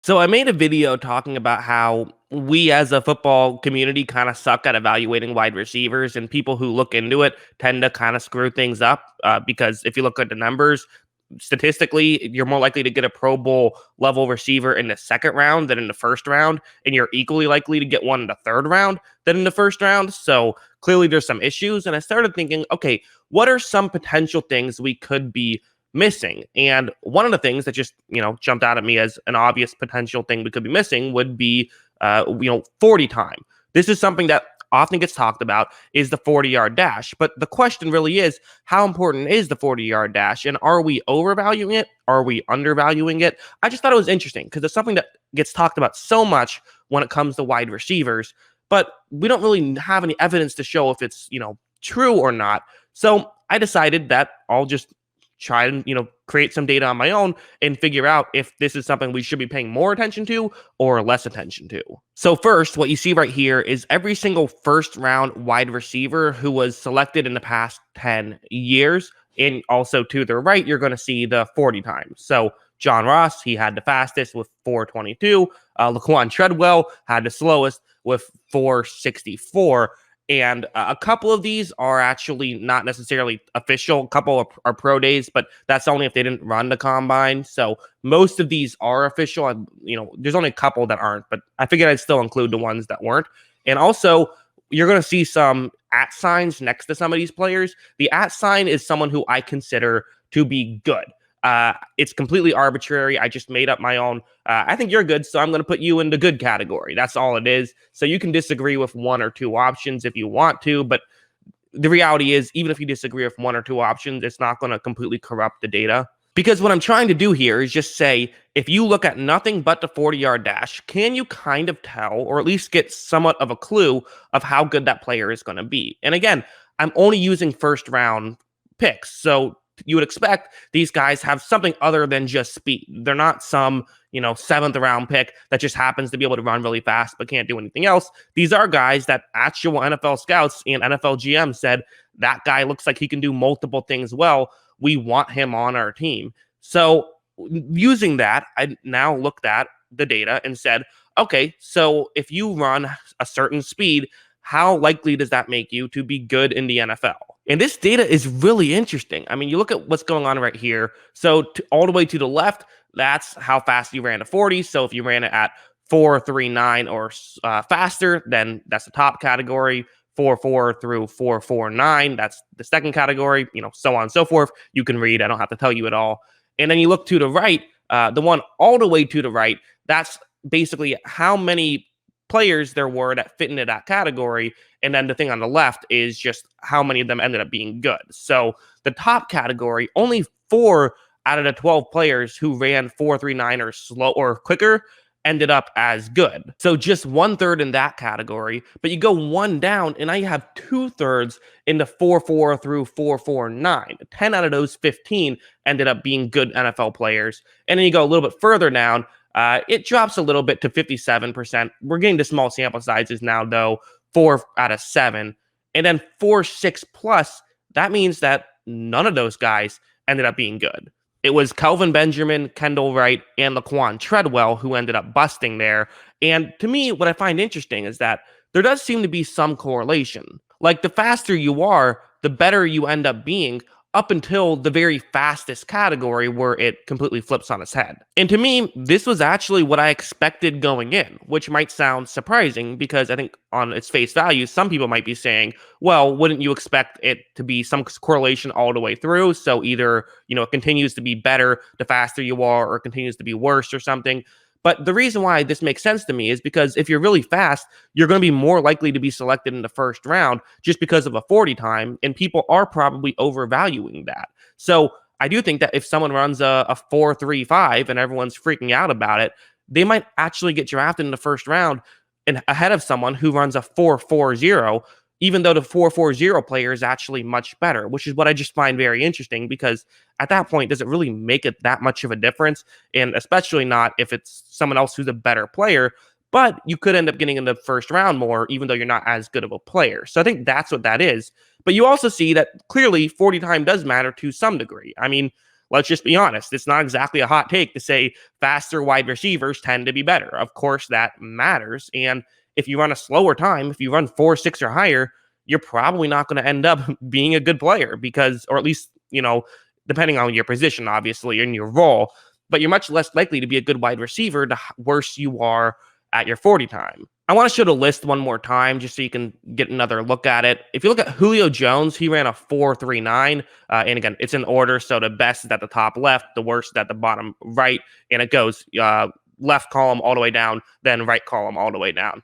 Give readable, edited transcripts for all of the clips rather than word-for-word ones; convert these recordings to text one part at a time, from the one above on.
So I made a video talking about how we as a football community kind of suck at evaluating wide receivers, and people who look into it tend to kind of screw things up because if you look at the numbers, statistically, you're more likely to get a Pro Bowl level receiver in the second round than in the first round, and you're equally likely to get one in the third round than in the first round. So clearly, there's some issues, and I started thinking, okay, what are some potential things we could be missing? And one of the things that just, jumped out at me as an obvious potential thing we could be missing would be, 40 time. This is something that often gets talked about is the 40-yard dash. But the question really is, how important is the 40-yard dash? And are we overvaluing it? Are we undervaluing it? I just thought it was interesting because it's something that gets talked about so much when it comes to wide receivers, but we don't really have any evidence to show if it's, true or not. So I decided that I'll just try and create some data on my own and figure out if this is something we should be paying more attention to or less attention to. So first, what you see right here is every single first round wide receiver who was selected in the past 10 years. And also to the right, you're going to see the 40 times. So John Ross, he had the fastest with 422. Laquan Treadwell had the slowest with 464. And a couple of these are actually not necessarily official. A couple are pro days, but that's only if they didn't run the combine. So most of these are official. There's only a couple that aren't, but I figured I'd still include the ones that weren't. And also, you're going to see some at signs next to some of these players. The at sign is someone who I consider to be good. It's completely arbitrary. I just made up my own. I think you're good, so I'm going to put you in the good category. That's all it is. So you can disagree with one or two options if you want to, but the reality is, even if you disagree with one or two options, it's not going to completely corrupt the data. Because what I'm trying to do here is just say, if you look at nothing but the 40-yard dash, can you kind of tell, or at least get somewhat of a clue of how good that player is going to be? And again, I'm only using first round picks. So you would expect these guys have something other than just speed. They're not some, seventh round pick that just happens to be able to run really fast but can't do anything else. These are guys that actual NFL scouts and NFL GM said, that guy looks like he can do multiple things well. We want him on our team. So using that, I now looked at the data and said, okay, so if you run a certain speed, how likely does that make you to be good in the NFL? And this data is really interesting. I mean, you look at what's going on right here. So all the way to the left, that's how fast you ran a 40. So if you ran it at 4.39 or faster, then that's the top category. 4.4 through 4.49, that's the second category, so on and so forth. You can read. I don't have to tell you it all. And then you look to the right, the one all the way to the right, that's basically how many players there were that fit into that category. And then the thing on the left is just how many of them ended up being good. So the top category, only 4 out of the 12 players who ran 4.39 or slow or quicker ended up as good. So just 1/3 in that category, but you go one down and now you have 2/3 in the 4.4 through 4.49. 10 out of those 15 ended up being good NFL players. And then you go a little bit further down, it drops a little bit to 57%. We're getting to small sample sizes now, though, 4 out of 7. And then 4.6 plus, that means that none of those guys ended up being good. It was Kelvin Benjamin, Kendall Wright, and Laquan Treadwell who ended up busting there. And to me, what I find interesting is that there does seem to be some correlation. Like the faster you are, the better you end up being up until the very fastest category where it completely flips on its head. And to me, this was actually what I expected going in, which might sound surprising because I think on its face value, some people might be saying, well, wouldn't you expect it to be some correlation all the way through? So either, it continues to be better the faster you are, or it continues to be worse or something. But the reason why this makes sense to me is because if you're really fast, you're going to be more likely to be selected in the first round just because of a 40 time, and people are probably overvaluing that. So I do think that if someone runs a 4.35 and everyone's freaking out about it, they might actually get drafted in the first round and ahead of someone who runs a 4.40, even though the 4.40 player is actually much better, which is what I just find very interesting because at that point, does it really make it that much of a difference? And especially not if it's someone else who's a better player, but you could end up getting in the first round more, even though you're not as good of a player. So I think that's what that is. But you also see that clearly 40 time does matter to some degree. I mean, let's just be honest. It's not exactly a hot take to say faster wide receivers tend to be better. Of course, that matters. And if you run a slower time, if you run 4.6 or higher, you're probably not going to end up being a good player because, or at least, depending on your position, obviously, in your role, but you're much less likely to be a good wide receiver the worse you are at your 40 time. I want to show the list one more time just so you can get another look at it. If you look at Julio Jones, he ran a 4.39. And again, it's in order. So the best is at the top left, the worst is at the bottom right. And it goes left column all the way down, then right column all the way down.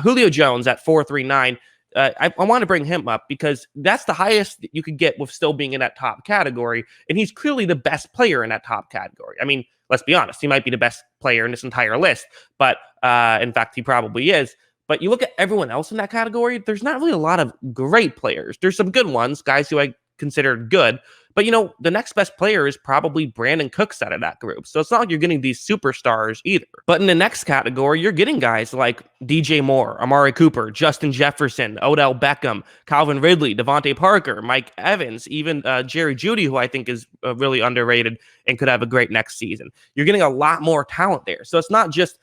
Julio Jones at 4.39. I want to bring him up because that's the highest that you could get with still being in that top category. And he's clearly the best player in that top category. I mean, let's be honest, he might be the best player in this entire list, but in fact, he probably is. But you look at everyone else in that category, there's not really a lot of great players. There's some good ones, guys who I consider good. But, the next best player is probably Brandon Cooks out of that group. So it's not like you're getting these superstars either. But in the next category, you're getting guys like DJ Moore, Amari Cooper, Justin Jefferson, Odell Beckham, Calvin Ridley, Devontae Parker, Mike Evans, even Jerry Jeudy, who I think is really underrated and could have a great next season. You're getting a lot more talent there. So it's not just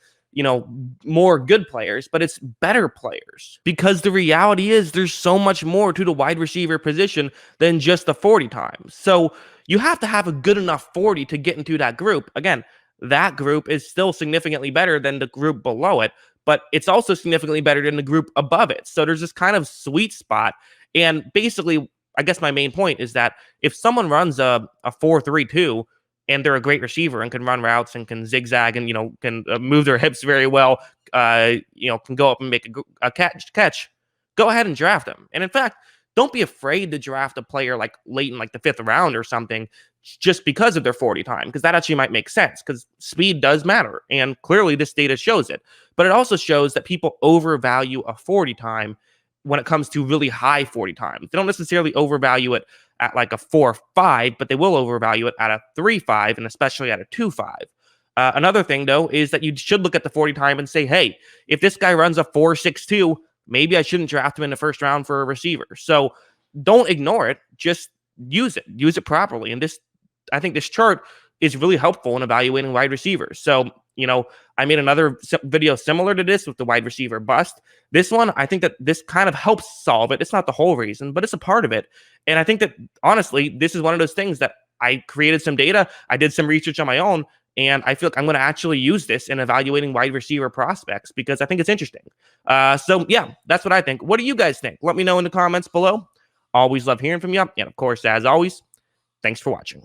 more good players, but it's better players because the reality is there's so much more to the wide receiver position than just the 40 times. So you have to have a good enough 40 to get into that group. Again, that group is still significantly better than the group below it, but it's also significantly better than the group above it. So there's this kind of sweet spot. And basically, I guess my main point is that if someone runs a 4.32, and they're a great receiver and can run routes and can zigzag and, can move their hips very well, can go up and make a catch, go ahead and draft them. And in fact, don't be afraid to draft a player like late in like the 5th round or something just because of their 40 time, because that actually might make sense because speed does matter. And clearly this data shows it. But it also shows that people overvalue a 40 time when it comes to really high 40 times. They don't necessarily overvalue it at like a 4.5, but they will overvalue it at a 3.5 and especially at a 2.5. Another thing, though, is that you should look at the 40 time and say, hey, if this guy runs a 4.62, maybe I shouldn't draft him in the first round for a receiver. So don't ignore it. Just use it properly. And I think this chart is really helpful in evaluating wide receivers. So, I made another video similar to this with the wide receiver bust. This one, I think that this kind of helps solve it. It's not the whole reason, but it's a part of it. And I think that, honestly, this is one of those things that I created some data. I did some research on my own, and I feel like I'm going to actually use this in evaluating wide receiver prospects because I think it's interesting. So, yeah, that's what I think. What do you guys think? Let me know in the comments below. Always love hearing from you. And, of course, as always, thanks for watching.